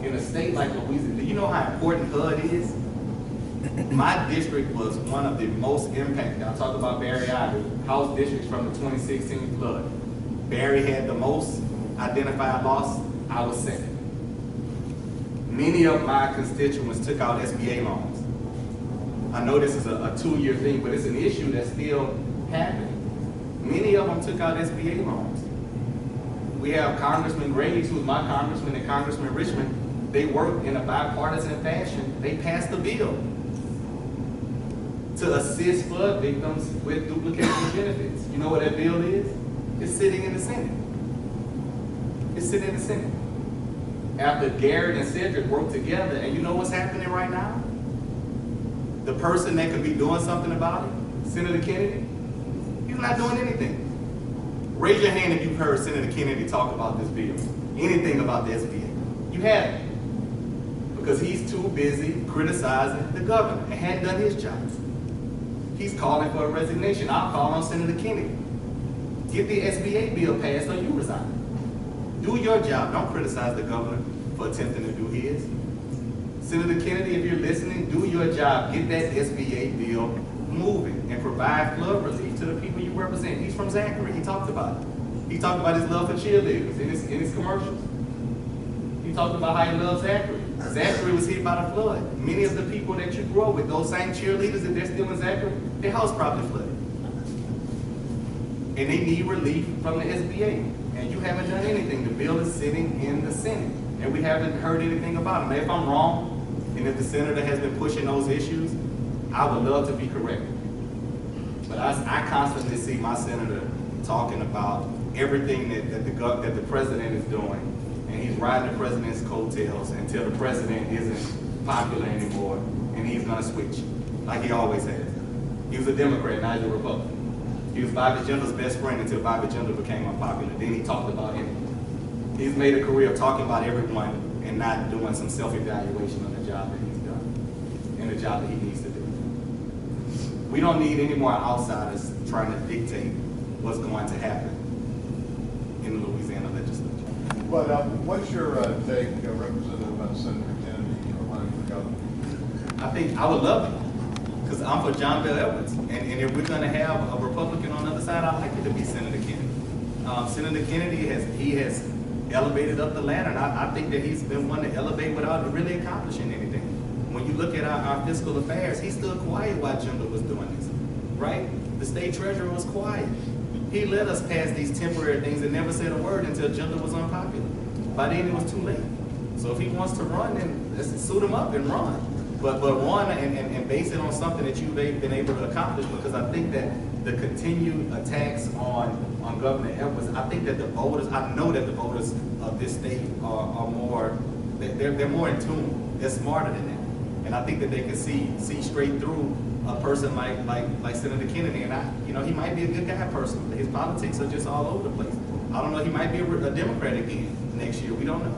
in a state like Louisiana, do you know how important HUD is? My district was one of the most impacted. I'll talk about Barry Ivy, house districts from the 2016 flood. Barry had the most identified loss. I was second. Many of my constituents took out SBA loans. I know this is a 2-year thing, but it's an issue that's still happening. Many of them took out SBA loans. We have Congressman Graves, who's my congressman, and Congressman Richmond. They worked in a bipartisan fashion. They passed a bill to assist flood victims with duplication of benefits. You know what that bill is? It's sitting in the Senate. It's sitting in the Senate. After Garrett and Cedric worked together, and you know what's happening right now? The person that could be doing something about it, Senator Kennedy, he's not doing anything. Raise your hand if you've heard Senator Kennedy talk about this bill, anything about the SBA. You haven't, because he's too busy criticizing the governor and hadn't done his job. He's calling for a resignation. I'll call on Senator Kennedy. Get the SBA bill passed or you resign. Do your job. Don't criticize the governor for attempting to do his. Senator Kennedy, if you're listening, do your job. Get that SBA bill moving and provide flood relief to the people you represent. He's from Zachary. He talked about it. He talked about his love for cheerleaders in his commercials. He talked about how he loves Zachary. Zachary was hit by the flood. Many of the people that you grew up with, those same cheerleaders, if they're still in Zachary, their house probably flooded. And they need relief from the SBA. And you haven't done anything. The bill is sitting in the Senate. And we haven't heard anything about it. Now, if I'm wrong, and if the senator has been pushing those issues, I would love to be corrected. But I constantly see my senator talking about everything that the president is doing. And he's riding the president's coattails until the president isn't popular anymore, and he's gonna switch, like he always has. He was a Democrat, now he's a Republican. He was Bobby Jindal's best friend until Bobby Jindal became unpopular. Then he talked about him. He's made a career of talking about everyone and not doing some self-evaluation on the job that he's done and the job that he needs to do. We don't need any more outsiders trying to dictate what's going to happen in the Louisiana legislature. But what's your take, Representative Senator Kennedy, running for governor? I think I would love it, because I'm for John Bel Edwards. And if we're going to have a Republican on the other side, I'd like it to be Senator Kennedy. Senator Kennedy has elevated up the ladder, and I think that he's been one to elevate without really accomplishing anything. When you look at our fiscal affairs, he stood quiet while Jindal was doing this, right? The state treasurer was quiet. He let us pass these temporary things and never said a word until Jindal was unpopular. By then it was too late. So if he wants to run, then let's suit him up and run. But run and base it on something that you've been able to accomplish, because I think that the continued attacks on Governor Edwards, I think that the voters, I know that the voters of this state are more, they're more in tune. They're smarter than that. And I think that they can see straight through a person like Senator Kennedy. And he might be a good guy personally. His politics are just all over the place. I don't know, he might be a Democrat again next year. We don't know.